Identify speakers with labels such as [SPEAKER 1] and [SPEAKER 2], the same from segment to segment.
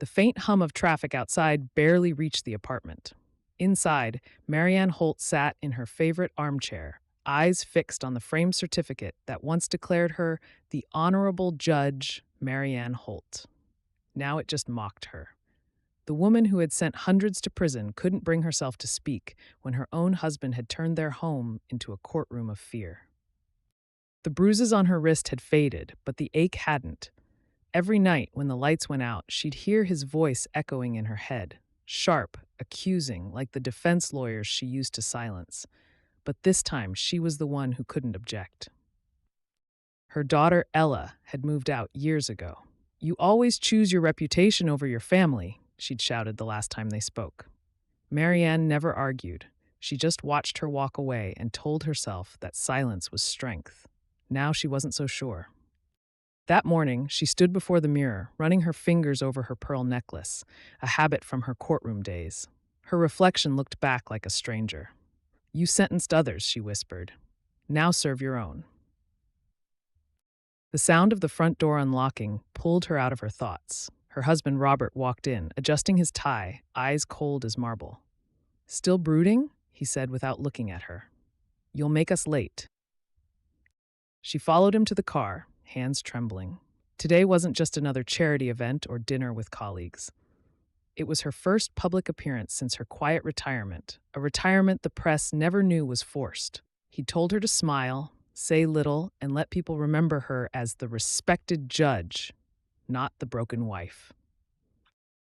[SPEAKER 1] The faint hum of traffic outside barely reached the apartment. Inside, Marianne Holt sat in her favorite armchair, eyes fixed on the framed certificate that once declared her the Honorable Judge Marianne Holt. Now it just mocked her. The woman who had sent hundreds to prison couldn't bring herself to speak when her own husband had turned their home into a courtroom of fear. The bruises on her wrist had faded, but the ache hadn't. Every night when the lights went out, she'd hear his voice echoing in her head, sharp, accusing, like the defense lawyers she used to silence. But this time, she was the one who couldn't object. Her daughter, Ella, had moved out years ago. "You always choose your reputation over your family," she'd shouted the last time they spoke. Marianne never argued. She just watched her walk away and told herself that silence was strength. Now she wasn't so sure. That morning, she stood before the mirror, running her fingers over her pearl necklace, a habit from her courtroom days. Her reflection looked back like a stranger. "You sentenced others," she whispered. "Now serve your own." The sound of the front door unlocking pulled her out of her thoughts. Her husband Robert walked in, adjusting his tie, eyes cold as marble. "Still brooding?" he said without looking at her. "You'll make us late." She followed him to the car, hands trembling. Today wasn't just another charity event or dinner with colleagues. It was her first public appearance since her quiet retirement, a retirement the press never knew was forced. He told her to smile, say little, and let people remember her as the respected judge, not the broken wife.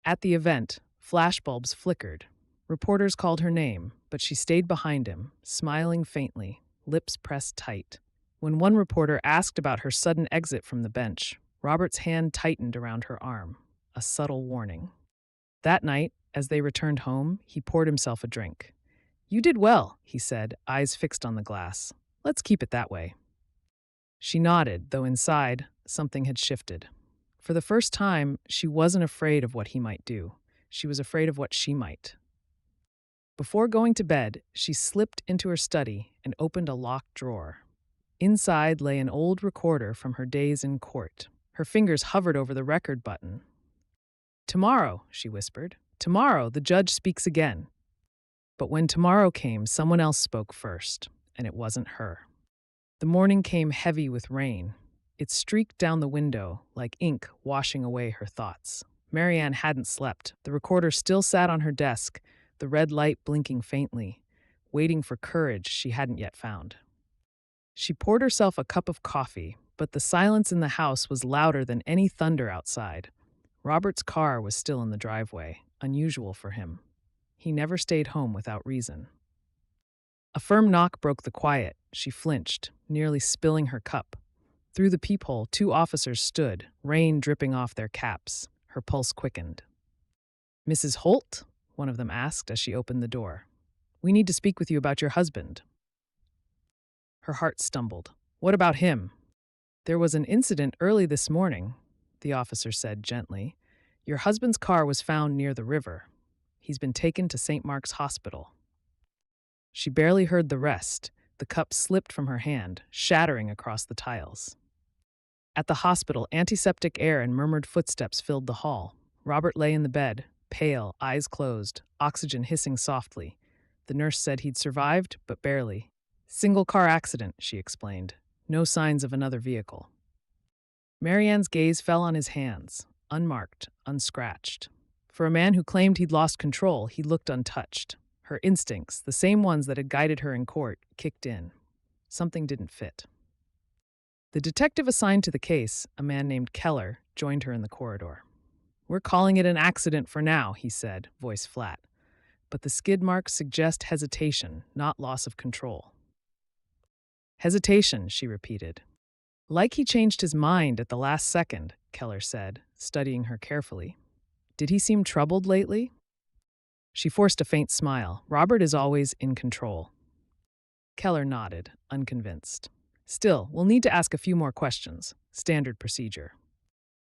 [SPEAKER 1] At the event, flashbulbs flickered. Reporters called her name, but she stayed behind him, smiling faintly, lips pressed tight. When one reporter asked about her sudden exit from the bench, Robert's hand tightened around her arm, a subtle warning. That night, as they returned home, he poured himself a drink. "You did well," he said, eyes fixed on the glass. "Let's keep it that way." She nodded, though inside, something had shifted. For the first time, she wasn't afraid of what he might do. She was afraid of what she might. Before going to bed, she slipped into her study and opened a locked drawer. Inside lay an old recorder from her days in court. Her fingers hovered over the record button. "Tomorrow," she whispered. "Tomorrow, the judge speaks again." But when tomorrow came, someone else spoke first, and it wasn't her. The morning came heavy with rain. It streaked down the window like ink washing away her thoughts. Marianne hadn't slept. The recorder still sat on her desk, the red light blinking faintly, waiting for courage she hadn't yet found. She poured herself a cup of coffee, but the silence in the house was louder than any thunder outside. Robert's car was still in the driveway, unusual for him. He never stayed home without reason. A firm knock broke the quiet. She flinched, nearly spilling her cup. Through the peephole, two officers stood, rain dripping off their caps. Her pulse quickened. "Mrs. Holt?" one of them asked as she opened the door. "We need to speak with you about your husband." Her heart stumbled. "What about him?" "There was an incident early this morning," the officer said gently. "Your husband's car was found near the river. He's been taken to St. Mark's Hospital." She barely heard the rest. The cup slipped from her hand, shattering across the tiles. At the hospital, antiseptic air and murmured footsteps filled the hall. Robert lay in the bed, pale, eyes closed, oxygen hissing softly. The nurse said he'd survived, but barely. "Single car accident," she explained. "No signs of another vehicle." Marianne's gaze fell on his hands, unmarked, unscratched. For a man who claimed he'd lost control, he looked untouched. Her instincts, the same ones that had guided her in court, kicked in. Something didn't fit. The detective assigned to the case, a man named Keller, joined her in the corridor. "We're calling it an accident for now," he said, voice flat. "But the skid marks suggest hesitation, not loss of control." "Hesitation," she repeated. "Like he changed his mind at the last second," Keller said, studying her carefully. "Did he seem troubled lately?" She forced a faint smile. "Robert is always in control." Keller nodded, unconvinced. "Still, we'll need to ask a few more questions. Standard procedure."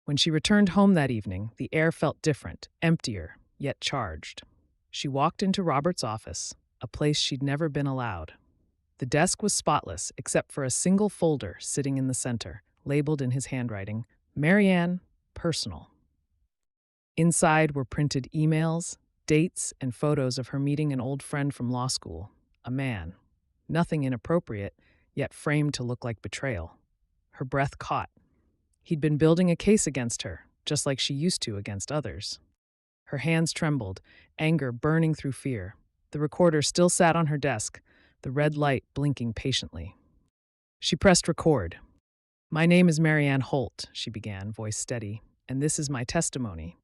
[SPEAKER 1] When she returned home that evening, the air felt different, emptier, yet charged. She walked into Robert's office, a place she'd never been allowed. The desk was spotless, except for a single folder sitting in the center, labeled in his handwriting, "Marianne, Personal." Inside were printed emails, dates, and photos of her meeting an old friend from law school, a man. Nothing inappropriate, yet framed to look like betrayal. Her breath caught. He'd been building a case against her, just like she used to against others. Her hands trembled, anger burning through fear. The recorder still sat on her desk, the red light blinking patiently. She pressed record. "My name is Marianne Holt," she began, voice steady, "and this is my testimony."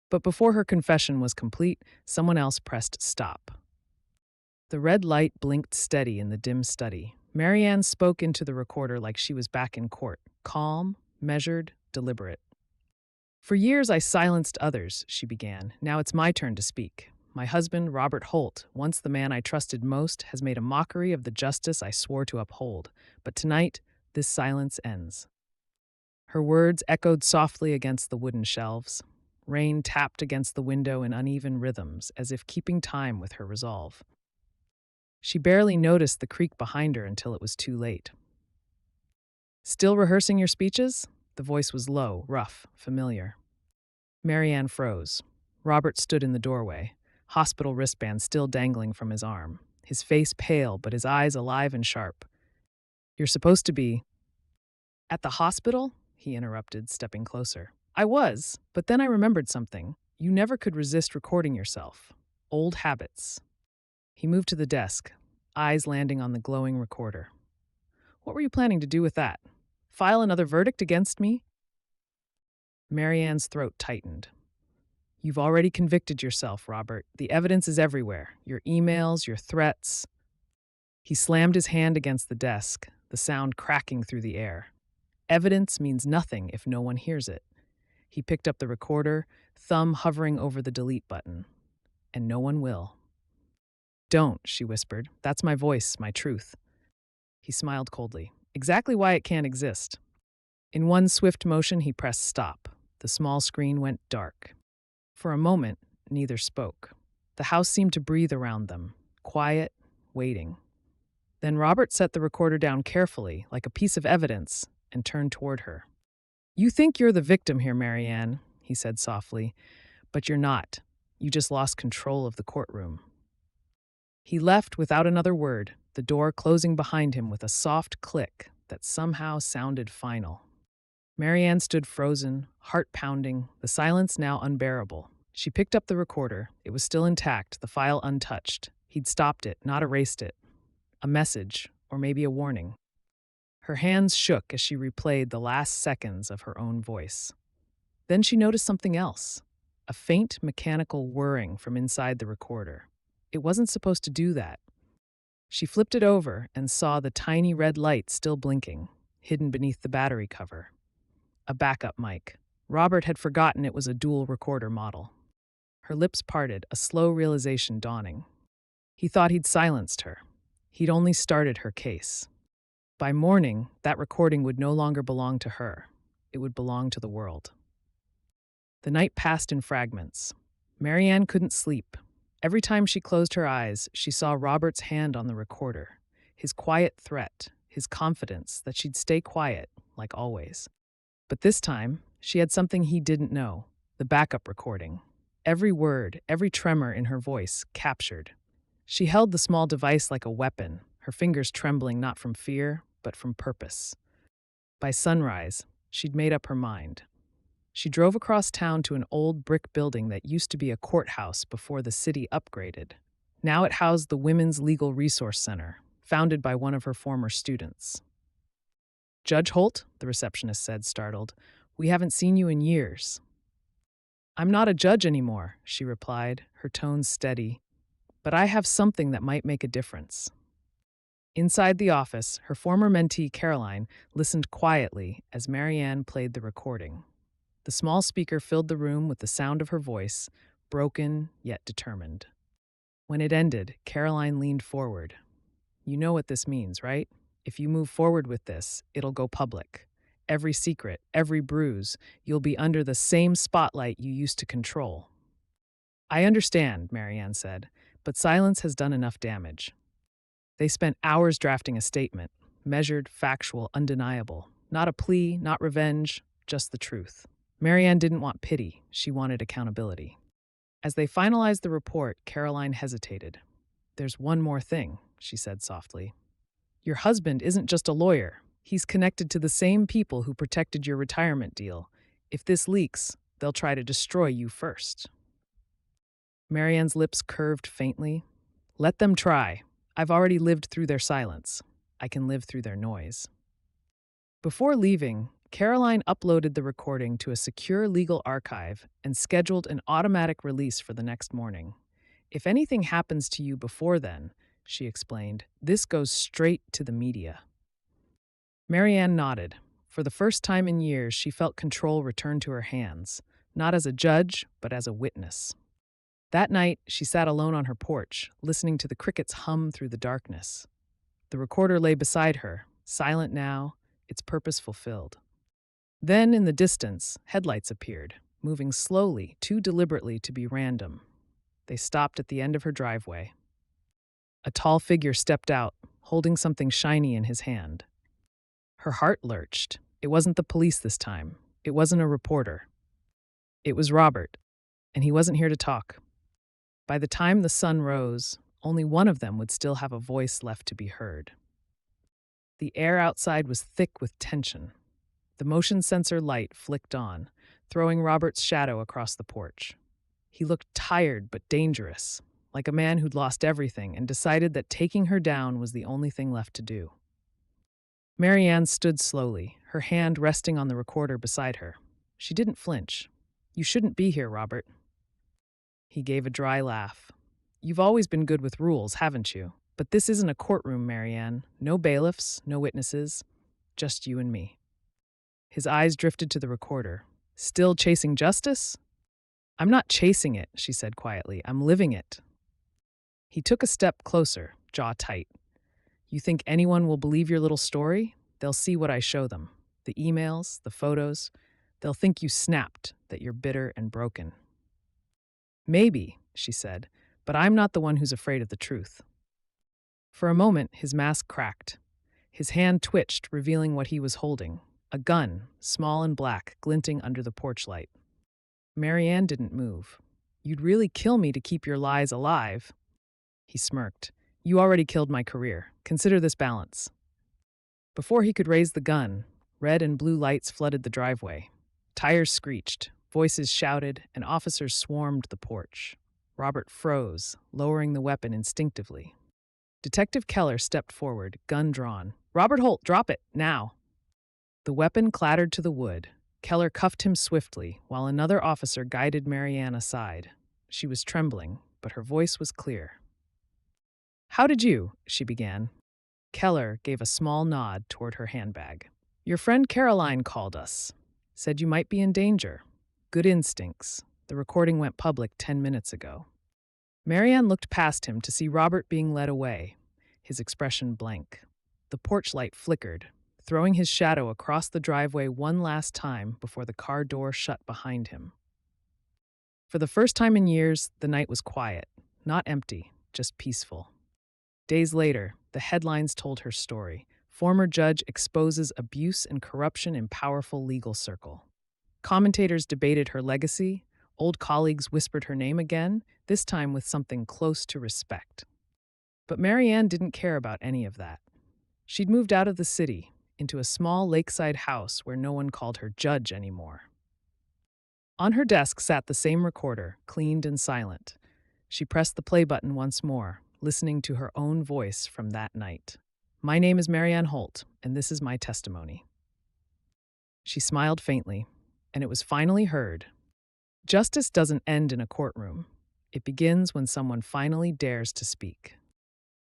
[SPEAKER 1] But before her confession was complete, someone else pressed stop. The red light blinked steady in the dim study. Marianne spoke into the recorder like she was back in court, calm, measured, deliberate. "For years I silenced others," she began. "Now it's my turn to speak. My husband, Robert Holt, once the man I trusted most, has made a mockery of the justice I swore to uphold. But tonight, this silence ends." Her words echoed softly against the wooden shelves. Rain tapped against the window in uneven rhythms, as if keeping time with her resolve. She barely noticed the creak behind her until it was too late. "Still rehearsing your speeches?" The voice was low, rough, familiar. Marianne froze. Robert stood in the doorway, hospital wristband still dangling from his arm, his face pale but his eyes alive and sharp. "You're supposed to be—" "At the hospital?" he interrupted, stepping closer. "I was, but then I remembered something. You never could resist recording yourself. Old habits." He moved to the desk, eyes landing on the glowing recorder. "What were you planning to do with that? File another verdict against me?" Marianne's throat tightened. "You've already convicted yourself, Robert. The evidence is everywhere. Your emails, your threats." He slammed his hand against the desk, the sound cracking through the air. "Evidence means nothing if no one hears it." He picked up the recorder, thumb hovering over the delete button. "And no one will." "Don't," she whispered. "That's my voice, my truth." He smiled coldly. "Exactly why it can't exist." In one swift motion, he pressed stop. The small screen went dark. For a moment, neither spoke. The house seemed to breathe around them, quiet, waiting. Then Robert set the recorder down carefully, like a piece of evidence, and turned toward her. "You think you're the victim here, Marianne," he said softly, "but you're not. You just lost control of the courtroom." He left without another word, the door closing behind him with a soft click that somehow sounded final. Marianne stood frozen, heart pounding, the silence now unbearable. She picked up the recorder. It was still intact, the file untouched. He'd stopped it, not erased it. A message, or maybe a warning. Her hands shook as she replayed the last seconds of her own voice. Then she noticed something else, a faint mechanical whirring from inside the recorder. It wasn't supposed to do that. She flipped it over and saw the tiny red light still blinking, hidden beneath the battery cover. A backup mic. Robert had forgotten it was a dual recorder model. Her lips parted, a slow realization dawning. He thought he'd silenced her. He'd only started her case. By morning, that recording would no longer belong to her. It would belong to the world. The night passed in fragments. Marianne couldn't sleep. Every time she closed her eyes, she saw Robert's hand on the recorder, his quiet threat, his confidence that she'd stay quiet, like always. But this time, she had something he didn't know, the backup recording. Every word, every tremor in her voice, captured. She held the small device like a weapon, her fingers trembling not from fear, but from purpose. By sunrise, she'd made up her mind. She drove across town to an old brick building that used to be a courthouse before the city upgraded. Now it housed the Women's Legal Resource Center, founded by one of her former students. "Judge Holt," the receptionist said, startled, "we haven't seen you in years." "I'm not a judge anymore," she replied, her tone steady, "but I have something that might make a difference." Inside the office, her former mentee, Caroline, listened quietly as Marianne played the recording. The small speaker filled the room with the sound of her voice, broken yet determined. When it ended, Caroline leaned forward. "You know what this means, right? If you move forward with this, it'll go public. Every secret, every bruise, you'll be under the same spotlight you used to control." "I understand," Marianne said, "but silence has done enough damage." They spent hours drafting a statement, measured, factual, undeniable. Not a plea, not revenge, just the truth. Marianne didn't want pity, she wanted accountability. As they finalized the report, Caroline hesitated. "There's one more thing," she said softly. "Your husband isn't just a lawyer. He's connected to the same people who protected your retirement deal. If this leaks, they'll try to destroy you first." Marianne's lips curved faintly. "Let them try. I've already lived through their silence. I can live through their noise." Before leaving, Caroline uploaded the recording to a secure legal archive and scheduled an automatic release for the next morning. "If anything happens to you before then," she explained, "this goes straight to the media." Marianne nodded. For the first time in years, she felt control return to her hands, not as a judge, but as a witness. That night, she sat alone on her porch, listening to the crickets hum through the darkness. The recorder lay beside her, silent now, its purpose fulfilled. Then, in the distance, headlights appeared, moving slowly, too deliberately to be random. They stopped at the end of her driveway. A tall figure stepped out, holding something shiny in his hand. Her heart lurched. It wasn't the police this time. It wasn't a reporter. It was Robert, and he wasn't here to talk. By the time the sun rose, only one of them would still have a voice left to be heard. The air outside was thick with tension. The motion sensor light flicked on, throwing Robert's shadow across the porch. He looked tired but dangerous, like a man who'd lost everything and decided that taking her down was the only thing left to do. Marianne stood slowly, her hand resting on the recorder beside her. She didn't flinch. "You shouldn't be here, Robert." He gave a dry laugh. "You've always been good with rules, haven't you? But this isn't a courtroom, Marianne. No bailiffs, no witnesses, just you and me." His eyes drifted to the recorder. "Still chasing justice?" "I'm not chasing it," she said quietly. "I'm living it." He took a step closer, jaw tight. "You think anyone will believe your little story? They'll see what I show them. The emails, the photos. They'll think you snapped, that you're bitter and broken." "Maybe," she said, "but I'm not the one who's afraid of the truth." For a moment, his mask cracked. His hand twitched, revealing what he was holding. A gun, small and black, glinting under the porch light. Marianne didn't move. "You'd really kill me to keep your lies alive." He smirked. "You already killed my career. Consider this balance." Before he could raise the gun, red and blue lights flooded the driveway. Tires screeched, voices shouted, and officers swarmed the porch. Robert froze, lowering the weapon instinctively. Detective Keller stepped forward, gun drawn. "Robert Holt, drop it, now." The weapon clattered to the wood. Keller cuffed him swiftly, while another officer guided Marianne aside. She was trembling, but her voice was clear. "How did you?" she began. Keller gave a small nod toward her handbag. "Your friend Caroline called us. Said you might be in danger. Good instincts. The recording went public 10 minutes ago." Marianne looked past him to see Robert being led away, his expression blank. The porch light flickered, throwing his shadow across the driveway one last time before the car door shut behind him. For the first time in years, the night was quiet, not empty, just peaceful. Days later, the headlines told her story. Former judge exposes abuse and corruption in powerful legal circle. Commentators debated her legacy. Old colleagues whispered her name again, this time with something close to respect. But Marianne didn't care about any of that. She'd moved out of the city, into a small lakeside house where no one called her judge anymore. On her desk sat the same recorder, cleaned and silent. She pressed the play button once more, listening to her own voice from that night. "My name is Marianne Holt, and this is my testimony." She smiled faintly, and it was finally heard. Justice doesn't end in a courtroom. It begins when someone finally dares to speak.